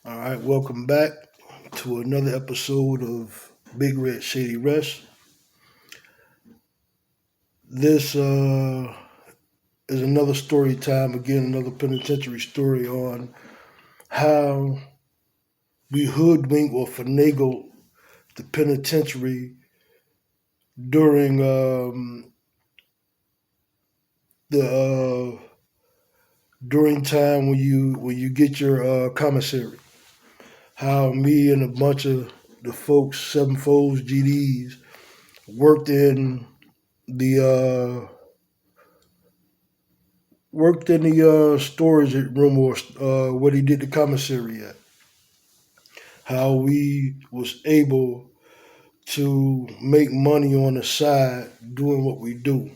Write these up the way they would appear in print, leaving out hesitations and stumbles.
All right, welcome back to another episode of Big Red Shady Rest. This is another story time, again, another penitentiary story on how we hoodwink or finagle the penitentiary during the during time when you get your commissary. How me and a bunch of the folks, seven folds, GDs, worked in the storage room or what he did the commissary at. How we was able to make money on the side doing what we do.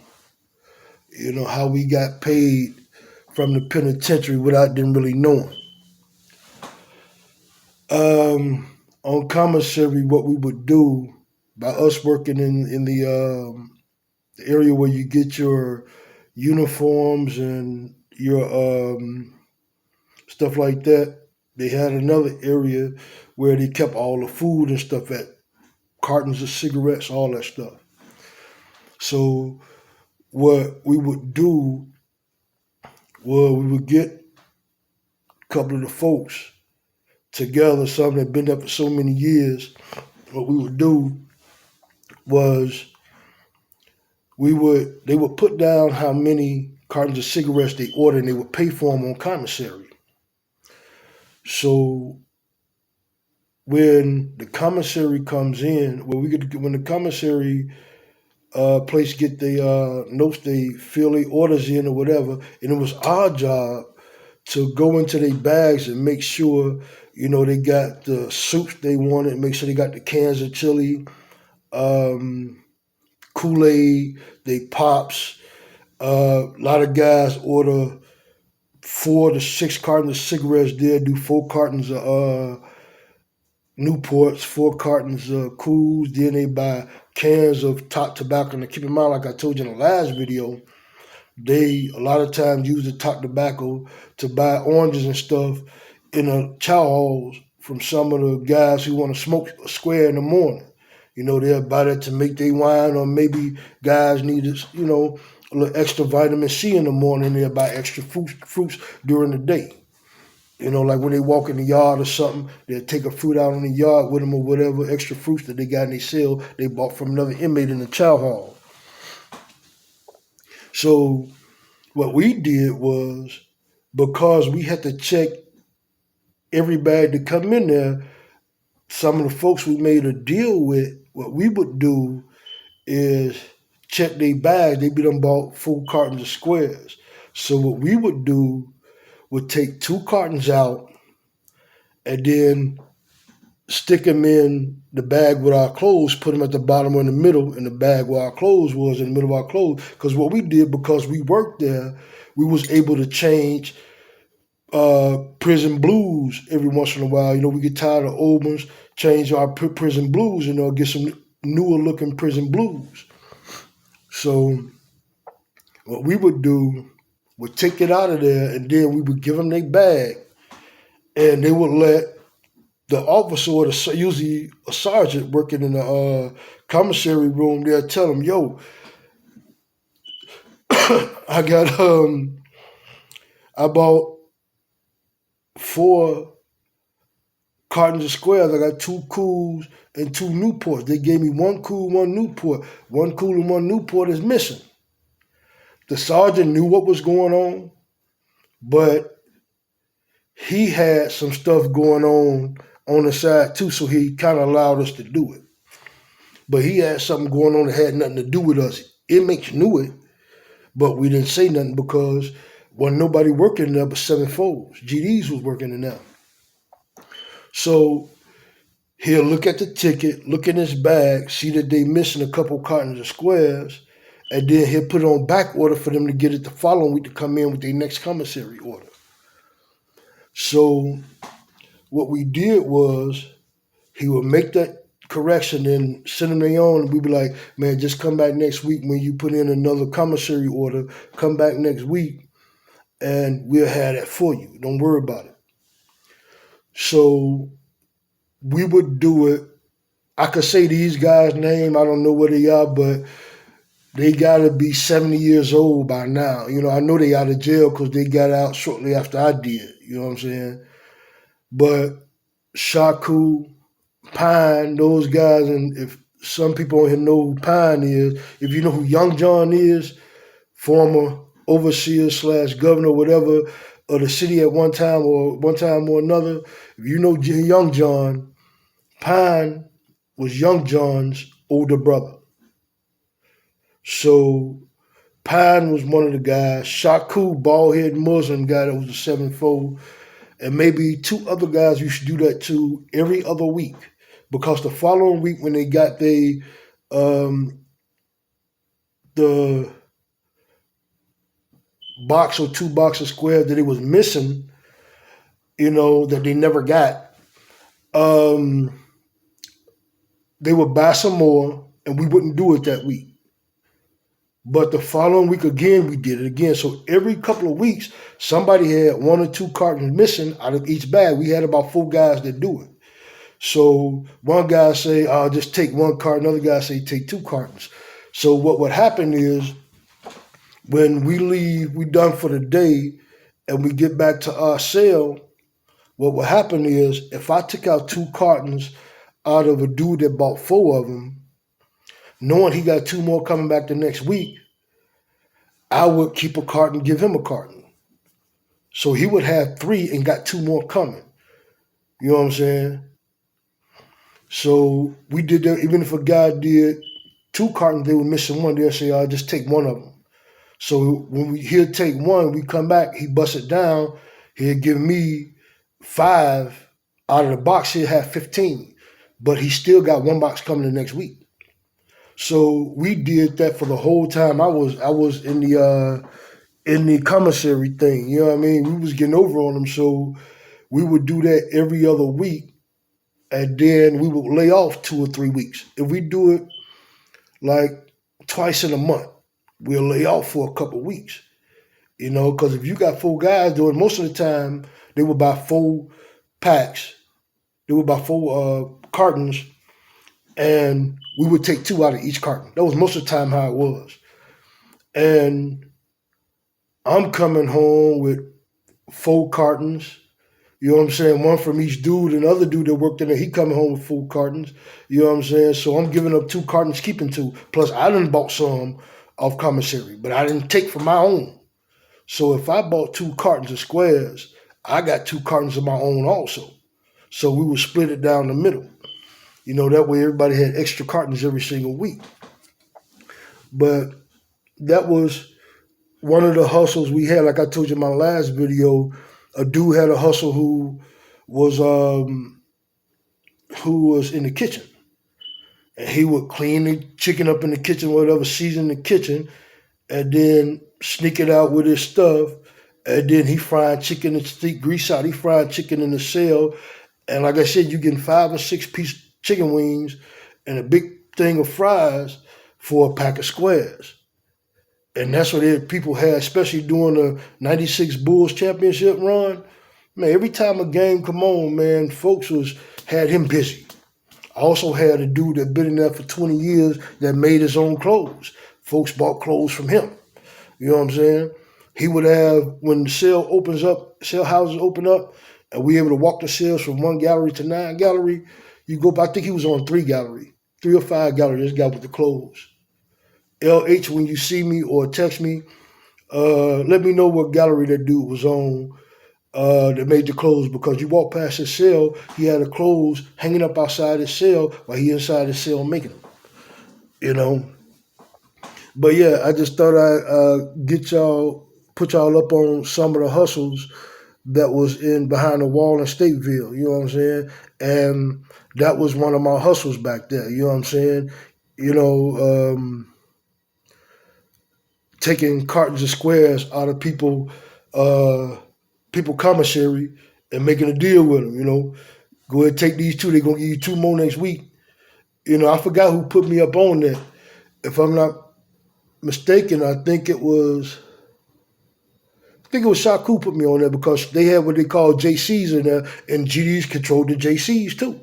You know how we got paid from the penitentiary without them really knowing. On commissary, what we would do by us working in the area where you get your uniforms and your stuff like that. They had another area where they kept all the food and stuff at, cartons of cigarettes, all that stuff. So what we would do was we would get a couple of the folks together, some that had been there for so many years. What we would do was they would put down how many cartons of cigarettes they ordered and they would pay for them on commissary. So when the commissary comes in, when the commissary place get the notes, they fill the orders in or whatever, and it was our job to go into their bags and make sure they got the soups they wanted, make sure they got the cans of chili, Kool-Aid, they pops. A lot of guys order 4 to 6 cartons of cigarettes. They'll do 4 cartons of Newports, 4 cartons of Cools. Then they buy cans of top tobacco. And keep in mind, like I told you in the last video, they a lot of times use the top tobacco to buy oranges and stuff in a chow halls from some of the guys who want to smoke a square in the morning. They'll buy that to make their wine, or maybe guys need a little extra vitamin C in the morning. They'll buy extra fruits during the day. Like when they walk in the yard or something, they'll take a fruit out in the yard with them or whatever, extra fruits that they got in their cell they bought from another inmate in the chow hall. So what we did was, because we had to check every bag to come in there, some of the folks we made a deal with, what we would do is check their bags. They be done bought 4 cartons of squares. So what we would do would take 2 cartons out and then stick them in the bag with our clothes, put them at the bottom or in the middle, in the bag where our clothes was, in the middle of our clothes. Because what we did, because we worked there, we was able to change prison blues every once in a while. We get tired of old ones, change our prison blues, get some newer looking prison blues. So what we would do would take it out of there, and then we would give them their bag, and they would let the officer, or usually a sergeant working in the commissary room, they'll tell them, yo, I got I bought 4 cartons of squares. I got 2 Cools and 2 Newports. They gave me 1 Cool, 1 Newport. 1 Cool and 1 Newport is missing. The sergeant knew what was going on, but he had some stuff going on the side too, so he kind of allowed us to do it. But he had something going on that had nothing to do with us. Inmates knew it, but we didn't say nothing because wasn't nobody working in there but 7 folds. GDs was working in there. So he'll look at the ticket, look in his bag, see that they missing a couple cartons of squares, and then he'll put it on back order for them to get it the following week to come in with their next commissary order. So what we did was, he would make that correction and send them their own, and we'd be like, man, just come back next week when you put in another commissary order. Come back next week and we'll have that for you. Don't worry about it. So we would do it. I could say these guys' name. I don't know where they are, but they gotta be 70 years old by now. I know they out of jail because they got out shortly after I did. You know what I'm saying? But Shaku, Pine, those guys, and if some people on here know who Pine is, if you know who Young John is, former overseer slash governor, whatever, of the city at one time or another, if you know Young John, Pine was Young John's older brother. So Pine was one of the guys. Shaku, bald head Muslim guy that was a 7'4", and maybe two other guys you should do that to every other week. Because the following week when they got um, the box or two boxes square that it was missing, that they never got, um, they would buy some more and we wouldn't do it that week. But the following week again, we did it again. So every couple of weeks, somebody had one or two cartons missing out of each bag. We had about 4 guys that do it. So one guy say, "I'll just take one carton." Another guy say, "Take 2 cartons." So what would happen is when we leave, we done for the day, and we get back to our cell, what would happen is if I took out 2 cartons out of a dude that bought 4 of them, knowing he got 2 more coming back the next week, I would keep a carton, give him a carton. So he would have 3 and got 2 more coming. You know what I'm saying? So we did that. Even if a guy did 2 cartons, they were missing 1, they'll say, "I'll just take 1 of them." So when he'll take 1, we come back, he busts it down, he'll give me 5 out of the box, he'll have 15. But he still got 1 box coming the next week. So we did that for the whole time I was in the commissary thing. You know what I mean? We was getting over on them, so we would do that every other week, and then we would lay off 2 or 3 weeks. If we do it like twice in a month, we'll lay off for a couple of weeks. Because if you got 4 guys doing, most of the time they would buy 4 packs, they would buy 4 cartons, and we would take 2 out of each carton. That was most of the time how it was. And I'm coming home with 4 cartons. You know what I'm saying? 1 from each dude, and the other dude that worked in there, he coming home with 4 cartons. You know what I'm saying? So I'm giving up 2 cartons, keeping 2. Plus I done bought some off commissary, but I didn't take from my own. So if I bought 2 cartons of squares, I got 2 cartons of my own also. So we would split it down the middle. That way everybody had extra cartons every single week. But that was one of the hustles we had. Like I told you in my last video, a dude had a hustle who was in the kitchen. And he would clean the chicken up in the kitchen, whatever, season the kitchen, and then sneak it out with his stuff. And then he fried chicken and stick grease out. He fried chicken in the cell. And like I said, you getting 5 or 6 piece chicken wings and a big thing of fries for a pack of squares. And that's what people had, especially during the 96 Bulls championship run. Man, every time a game come on, man, folks had him busy. I also had a dude that been in there for 20 years that made his own clothes. Folks bought clothes from him. You know what I'm saying? He would have, when the sale opens up, sale houses open up, and we able to walk the sales from 1 gallery to 9 gallery, you go, I think he was on 3 gallery, 3 or 5 gallery, this guy with the clothes. LH, when you see me or text me, let me know what gallery that dude was on that made the clothes, because you walk past his cell, he had the clothes hanging up outside his cell while he inside his cell making them. But yeah, I just thought I'd put y'all up on some of the hustles that was in behind the wall in Statesville. You know what I'm saying? And that was one of my hustles back there. You know what I'm saying? Taking cartons of squares out of people commissary and making a deal with them. Go ahead, take these 2. They're gonna give you 2 more next week. I forgot who put me up on that. If I'm not mistaken, I think it was think it was Shaku put me on there because they had what they call JCs in there, and GDs controlled the JCs too.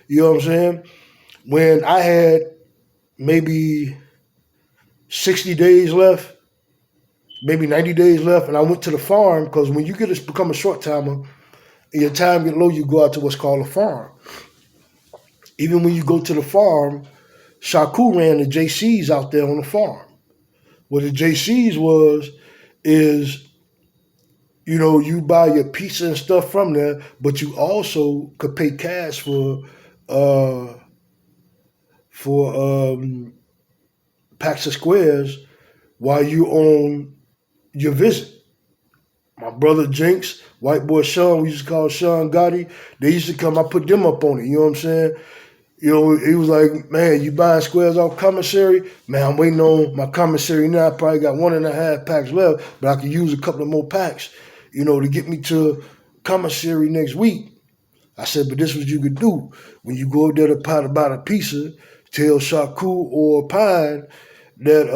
You know what I'm saying? When I had maybe 60 days left, maybe 90 days left, and I went to the farm because when you become a short timer and your time get low, you go out to what's called a farm. Even when you go to the farm, Shaku ran the JCs out there on the farm. What the JCs is you buy your pizza and stuff from there, but you also could pay cash uh for packs of squares while you on your visit. My brother Jinx, white boy Sean, we used to call Sean Gotti, they used to come, I put them up on it, you know what I'm saying? He was like, man, you buying squares off commissary? Man, I'm waiting on my commissary now. I probably got 1.5 packs left, but I could use a couple of more packs, to get me to commissary next week. I said, but this is what you could do. When you go up there to buy a pizza, tell Shaku or Pine that